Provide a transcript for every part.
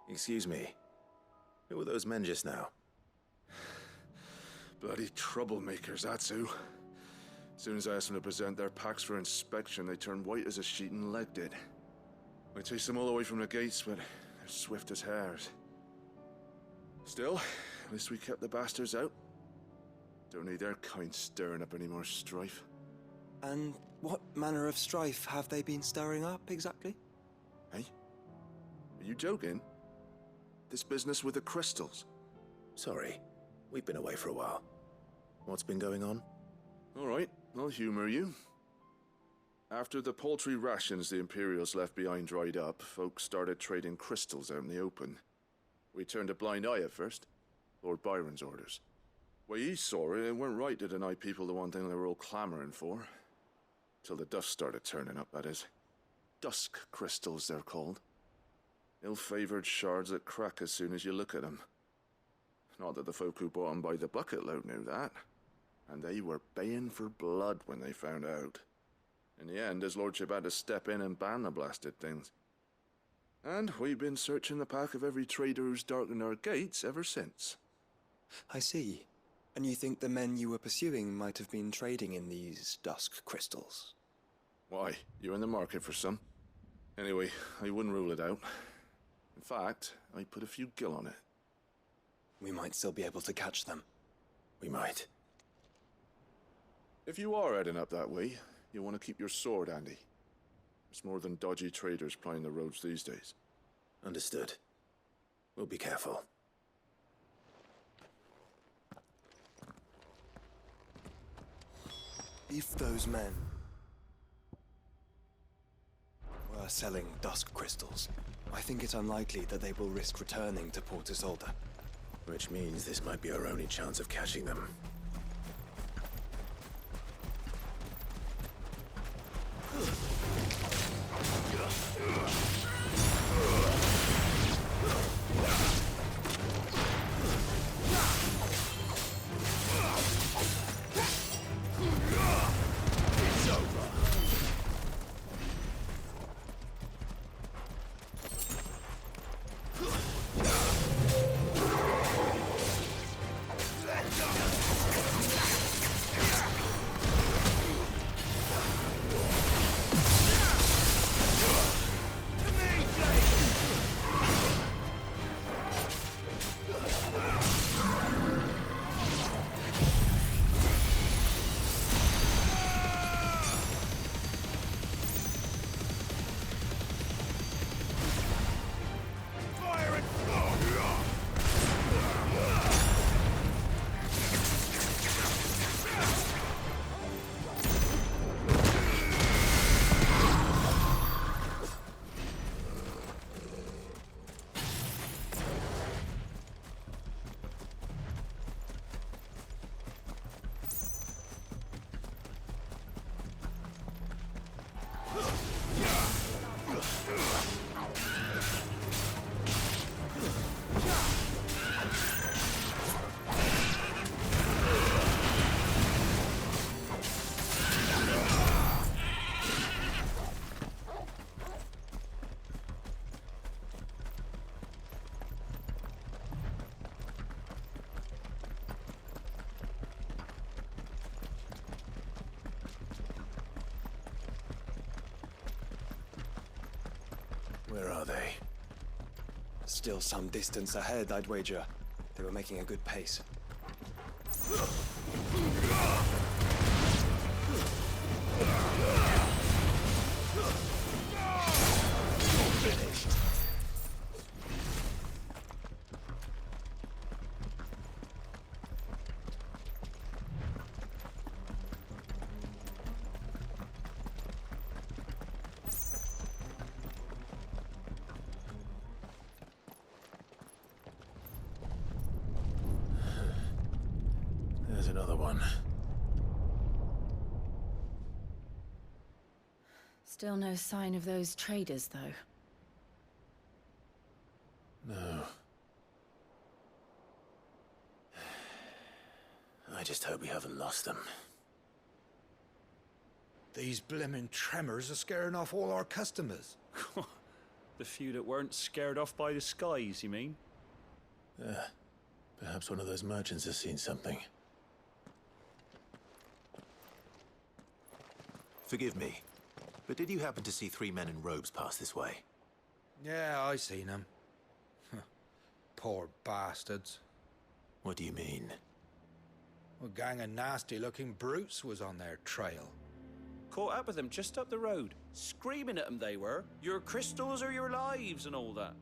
Excuse me. Who were those men just now? Bloody troublemakers, that's who. As soon as I asked them to present their packs for inspection, they turned white as a sheet and legged it. I chased them all away from the gates, but they're swift as hares. Still, at least we kept the bastards out. Don't need their kind stirring up any more strife. And what manner of strife have they been stirring up, exactly? Hey? Are you joking? This business with the crystals? Sorry, we've been away for a while. What's been going on? All right, I'll humor you. After the paltry rations the Imperials left behind dried up, folks started trading crystals out in the open. We turned a blind eye at first. Lord Byron's orders. Way he saw it, it weren't right to deny people the one thing they were all clamoring for. Till the dust started turning up, that is. Dusk crystals, they're called. Ill-favored shards that crack as soon as you look at them. Not that the folk who bought them by the bucket load knew that. And they were baying for blood when they found out. In the end, his lordship had to step in and ban the blasted things. And we've been searching the path of every trader who's darkened our gates ever since. I see. And you think the men you were pursuing might have been trading in these dusk crystals? Why? You're in the market for some. Anyway, I wouldn't rule it out. In fact, I put a few gil on it. We might still be able to catch them. We might. If you are heading up that way, you'll want to keep your sword handy. There's more than dodgy traders plying the roads these days. Understood. We'll be careful. If those men were selling dusk crystals, I think it's unlikely that they will risk returning to Port Isolde. Which means this might be our only chance of catching them. Where are they? Still some distance ahead, I'd wager. They were making a good pace. Finished. There's another one. Still no sign of those traders, though. No. I just hope we haven't lost them. These blimmin' tremors are scaring off all our customers. The few that weren't scared off by the skies, you mean? Perhaps one of those merchants has seen something. Forgive me, but did you happen to see 3 men in robes pass this way? Yeah, I seen them. Poor bastards. What do you mean? A gang of nasty-looking brutes was on their trail. Caught up with them just up the road, screaming at them they were. Your crystals or your lives and all that.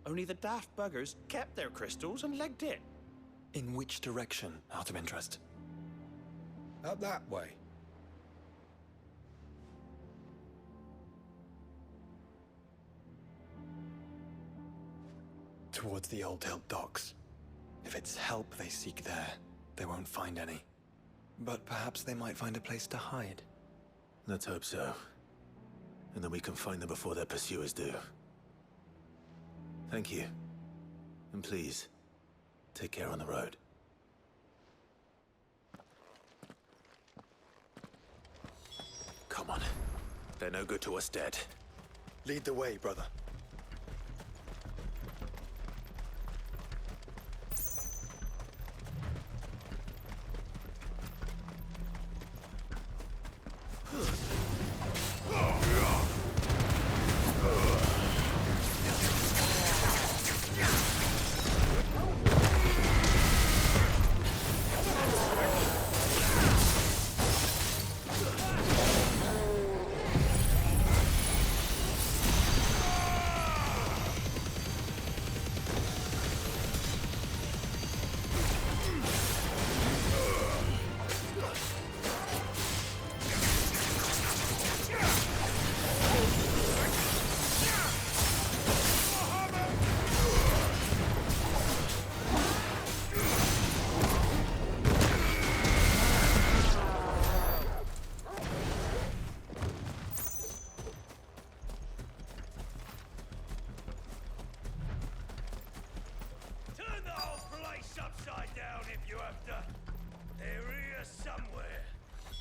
Only the daft buggers kept their crystals and legged it. In which direction, out of interest? Up that way. Towards the Old Hill docks. If it's help they seek there, they won't find any. But perhaps they might find a place to hide. Let's hope so. And then we can find them before their pursuers do. Thank you. And please, take care on the road. Come on. They're no good to us dead. Lead the way, brother.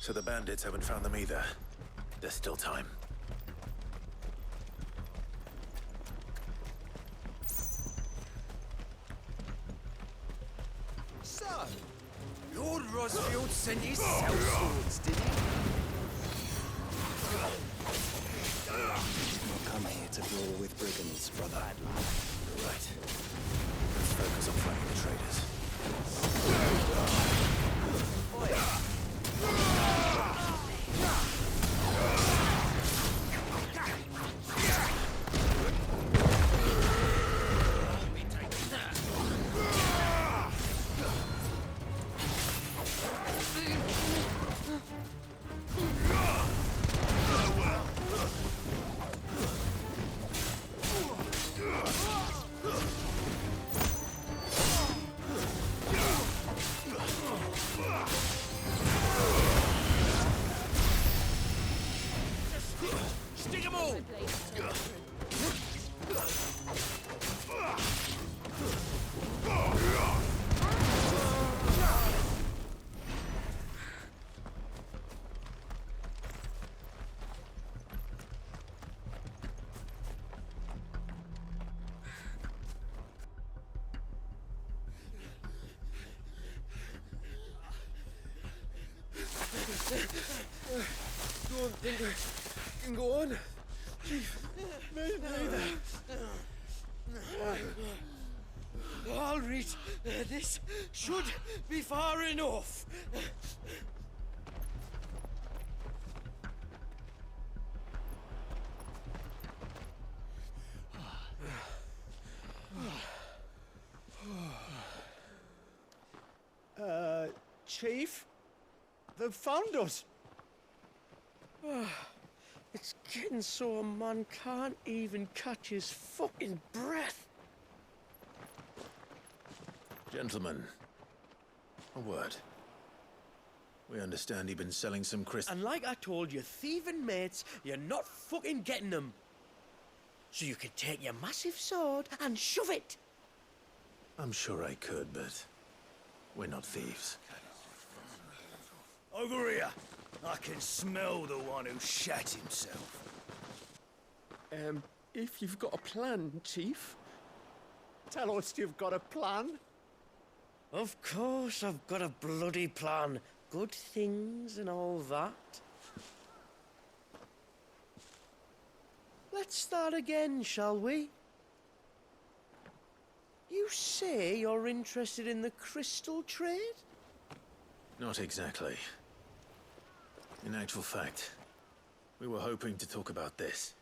So the bandits haven't found them either. There's still time. So, Lord Rosfield sent his sellswords, did he? Come here to brawl with brigands, brother. You're right. Let's focus on finding the traders. Don't think I can go on. Chief, neither. I'll reach. This should be far enough. Chief? They've found us. It's getting so a man can't even catch his fucking breath. Gentlemen, a word. We understand you've been selling some crystals. And like I told your thieving mates, you're not fucking getting them. So you could take your massive sword and shove it. I'm sure I could, but we're not thieves. Over here. I can smell the one who shat himself. If you've got a plan, Chief. Tell us you've got a plan. Of course I've got a bloody plan. Good things and all that. Let's start again, shall we? You say you're interested in the crystal trade? Not exactly. In actual fact, we were hoping to talk about this.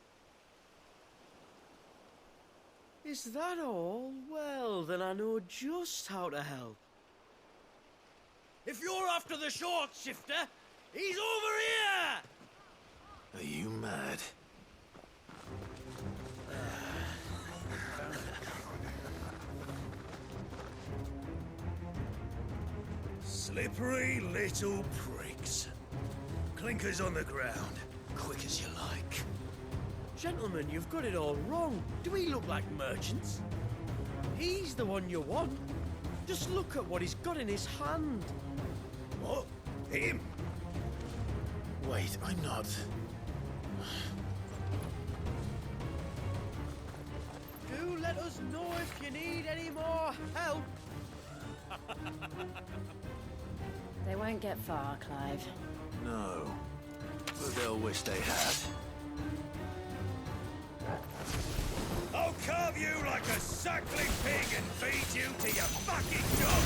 Is that all? Well, then I know just how to help. If you're after the short shifter, he's over here! Are you mad? Slippery little pricks. Clinkers on the ground, quick as you like. Gentlemen, you've got it all wrong. Do we look like merchants? He's the one you want. Just look at what he's got in his hand. What? Him? Wait, I'm not. Do let us know if you need any more help. They won't get far, Clive. No. But they'll wish they had. I'll carve you like a suckling pig and feed you to your fucking dog!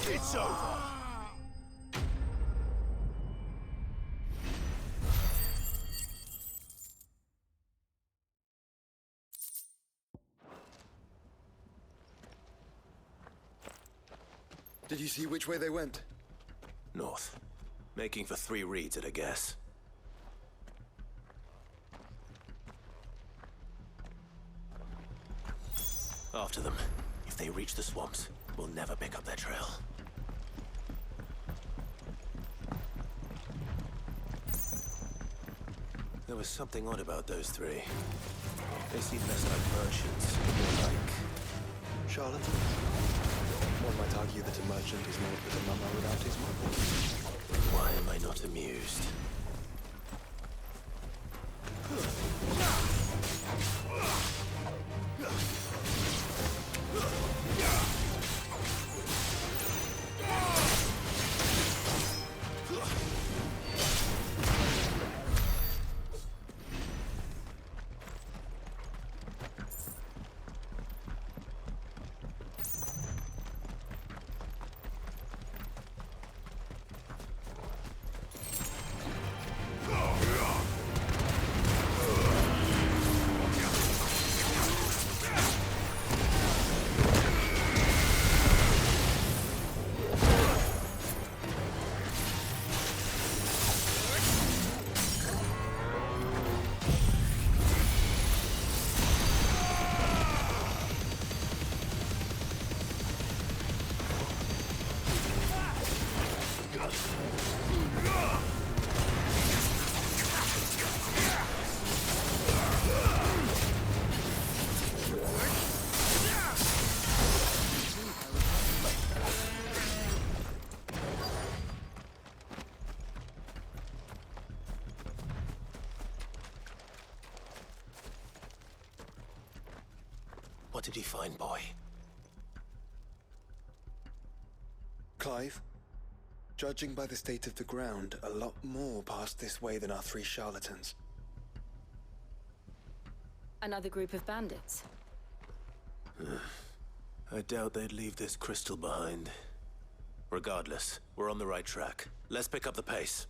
It's over. Did you see which way they went? North. Making for 3 reads at a guess. After them. If they reach the swamps, we'll never pick up their trail. There was something odd about those 3. They seemed less like merchants, more like... Charlatans? One might argue that a merchant is naught but a mummer without his marbles. Why am I not amused? What did he find, boy? Clive? Judging by the state of the ground, a lot more passed this way than our 3 charlatans. Another group of bandits. I doubt they'd leave this crystal behind. Regardless, we're on the right track. Let's pick up the pace.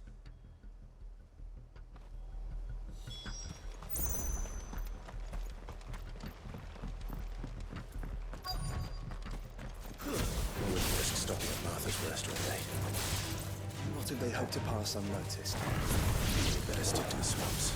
We wouldn't risk stopping at Martha's Rest, would they? What if they hope to pass unnoticed? We'd better stick to the swamps.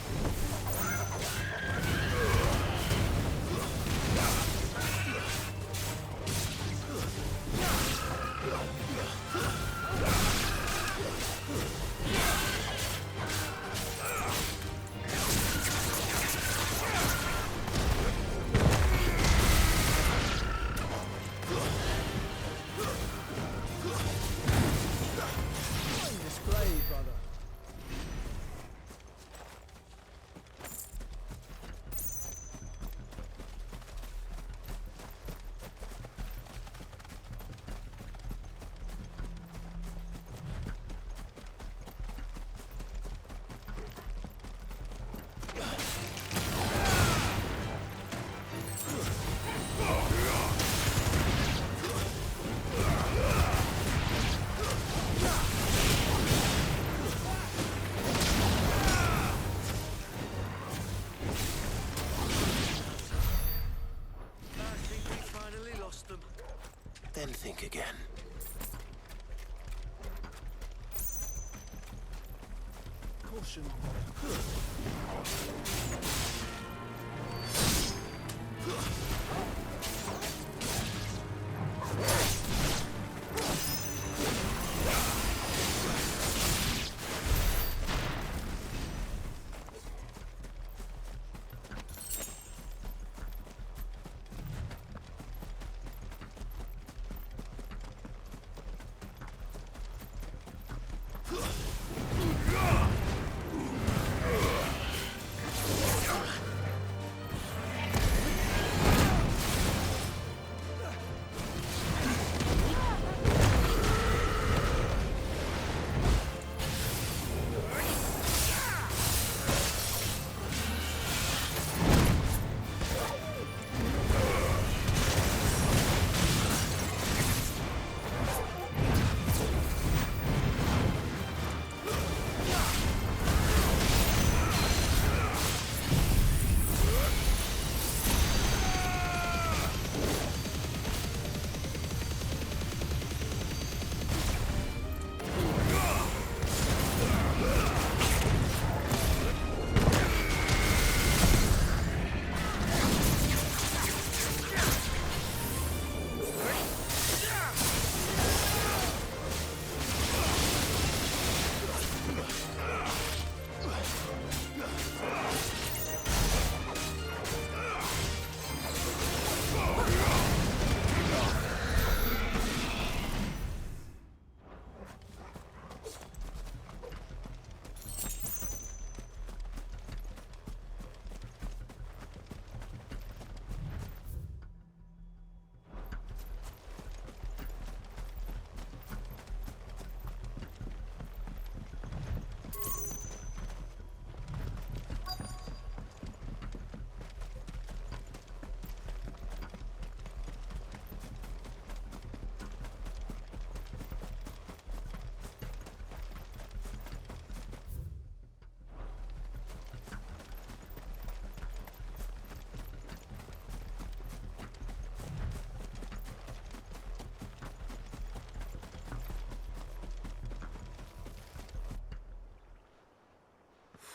Then think again. Caution.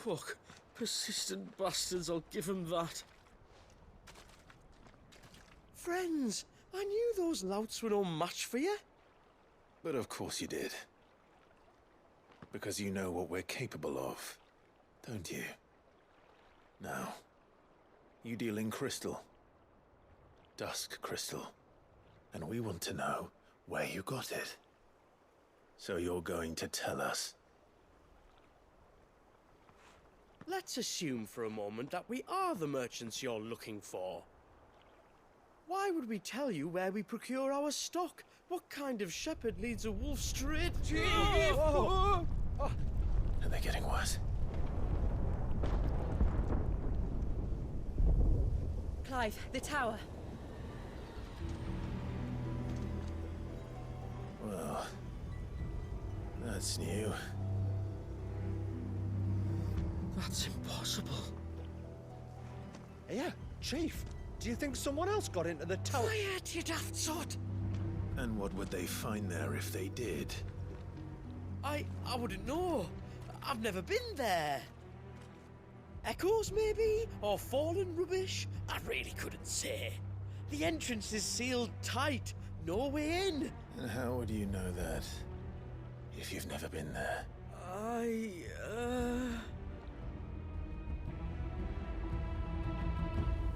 Fuck. Persistent bastards, I'll give them that. Friends, I knew those louts were no match for you. But of course you did. Because you know what we're capable of, don't you? Now, you deal in crystal. Dusk crystal. And we want to know where you got it. So you're going to tell us? Let's assume for a moment that we are the merchants you're looking for. Why would we tell you where we procure our stock? What kind of shepherd leads a wolf straight? Are they getting worse? Clive, the tower. Well, that's new. That's impossible. Yeah, Chief. Do you think someone else got into the tower? Quiet, you daft sot! And what would they find there if they did? I wouldn't know. I've never been there. Echoes, maybe? Or fallen rubbish? I really couldn't say. The entrance is sealed tight. No way in. And how would you know that if you've never been there?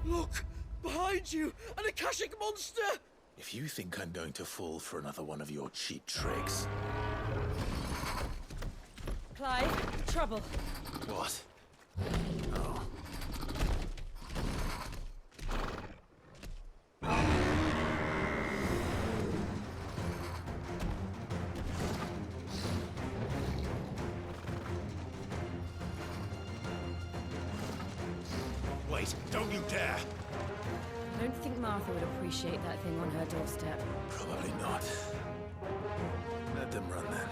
Look! Behind you! An Akashic monster! If you think I'm going to fall for another one of your cheap tricks... Clive, trouble. What? Oh. Wait, don't you dare! I don't think Martha would appreciate that thing on her doorstep. Probably not. Let them run then.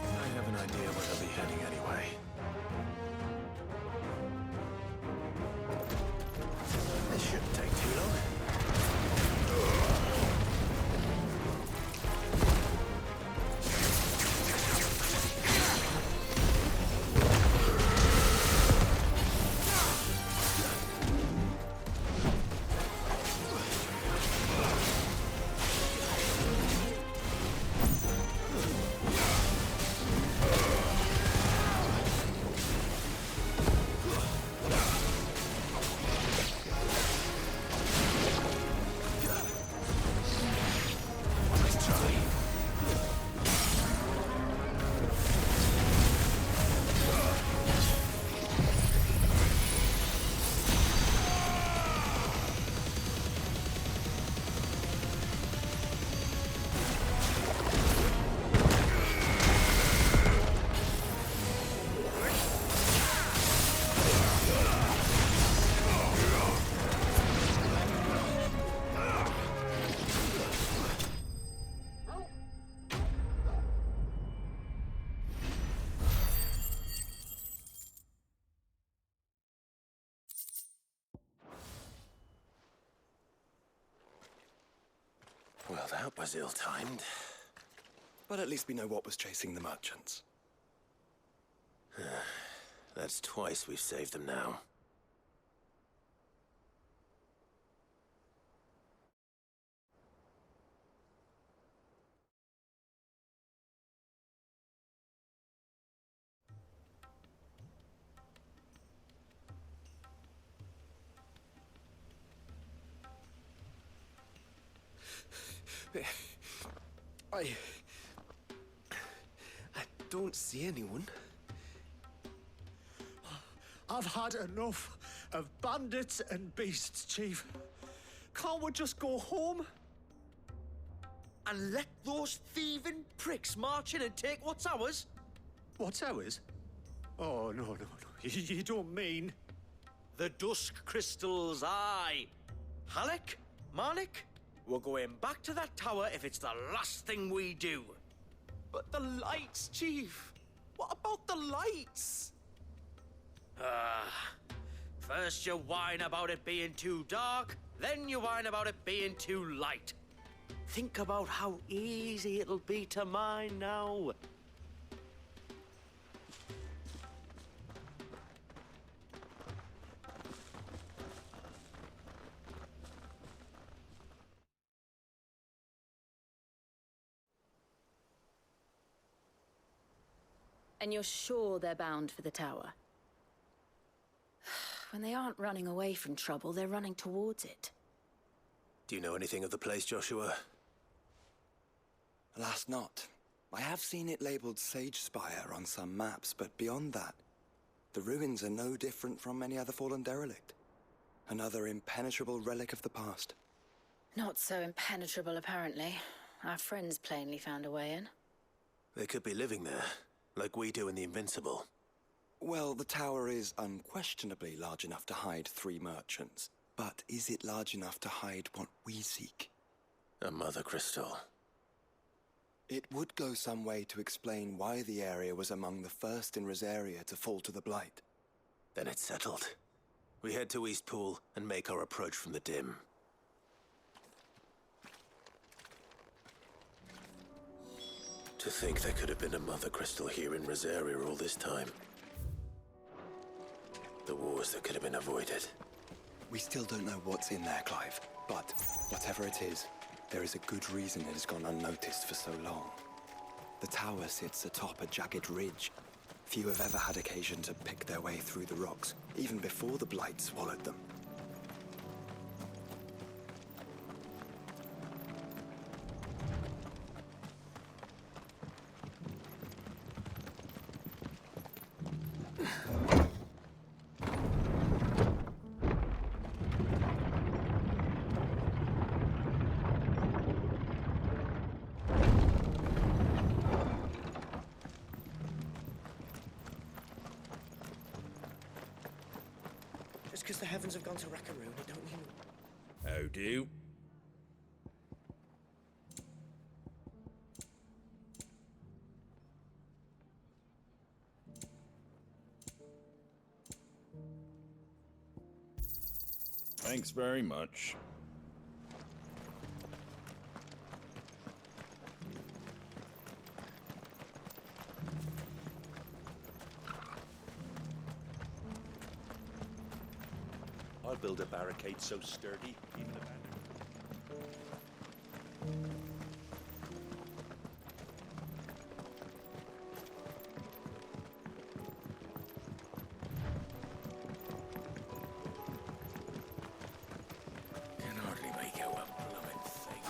I have an idea where they'll be heading anyway. This shouldn't take too long. Well, that was ill-timed. But at least we know what was chasing the merchants. That's twice we've saved them now. I don't see anyone. I've had enough of bandits and beasts, Chief. Can't we just go home? And let those thieving pricks march in and take what's ours? What's ours? Oh, no. You don't mean... The dusk crystals, aye. Halleck? Marnik? We're going back to that tower if it's the last thing we do. But the lights, Chief! What about the lights? First you whine about it being too dark, then you whine about it being too light. Think about how easy it'll be to mine now. And you're sure they're bound for the tower? When they aren't running away from trouble, they're running towards it. Do you know anything of the place, Joshua? Alas, not. I have seen it labeled Sage Spire on some maps, but beyond that, the ruins are no different from any other fallen derelict. Another impenetrable relic of the past. Not so impenetrable, apparently. Our friends plainly found a way in. They could be living there, like we do in the Invincible. Well, the tower is unquestionably large enough to hide 3 merchants. But is it large enough to hide what we seek? A mother crystal. It would go some way to explain why the area was among the first in Rosaria to fall to the Blight. Then it's settled. We head to Eastpool and make our approach from the dim. To think there could have been a mother crystal here in Rosaria all this time. The wars that could have been avoided. We still don't know what's in there, Clive. But whatever it is, there is a good reason it has gone unnoticed for so long. The tower sits atop a jagged ridge. Few have ever had occasion to pick their way through the rocks, even before the Blight swallowed them. Just because the heavens have gone to Rackaroon, it don't mean... How do? Thanks very much. I'll build a barricade so sturdy, even a bandit. Can hardly make out one blooming thing.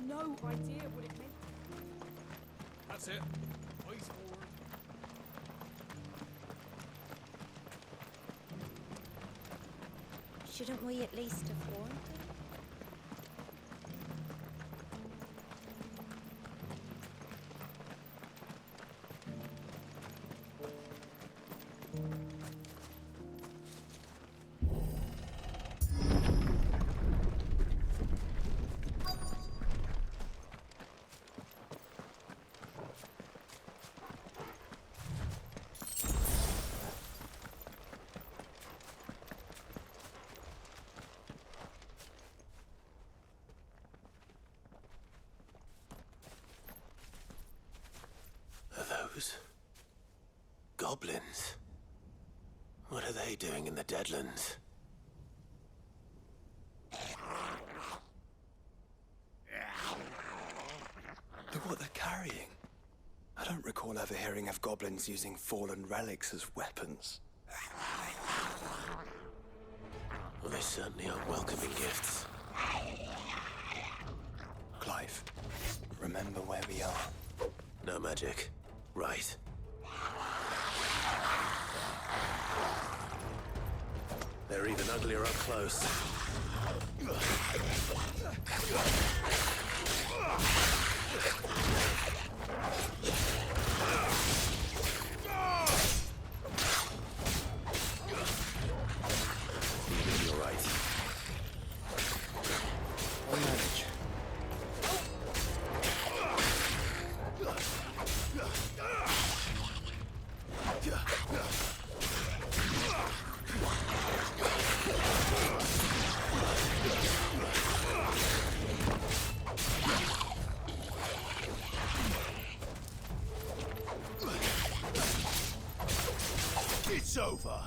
no idea what it meant. That's it. Eyes forward. Shouldn't we at least have warned them? Goblins? What are they doing in the Deadlands? Look what they're carrying. I don't recall ever hearing of goblins using fallen relics as weapons. Well, they certainly are welcoming gifts. Clive, remember where we are. No magic. Right. They're even uglier up close. You're right. I'll manage. It's over.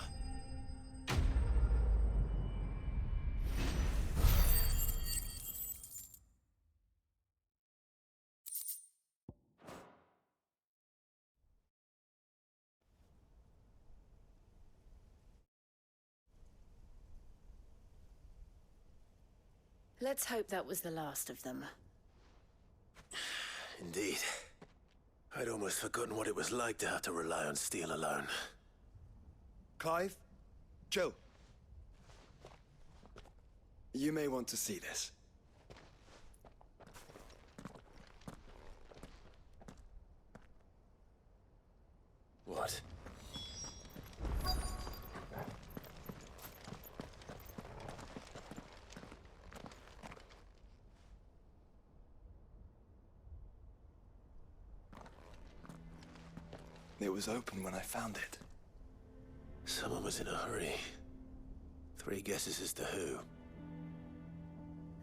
Let's hope that was the last of them. Indeed. I'd almost forgotten what it was like to have to rely on steel alone. Clive? Joe? You may want to see this. What? It was open when I found it. Someone was in a hurry. 3 guesses as to who.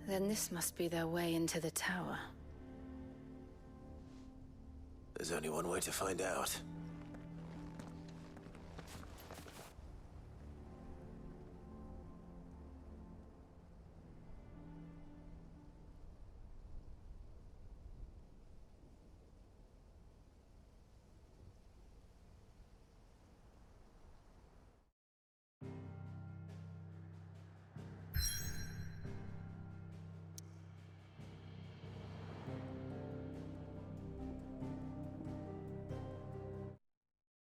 Then this must be their way into the tower. There's only one way to find out.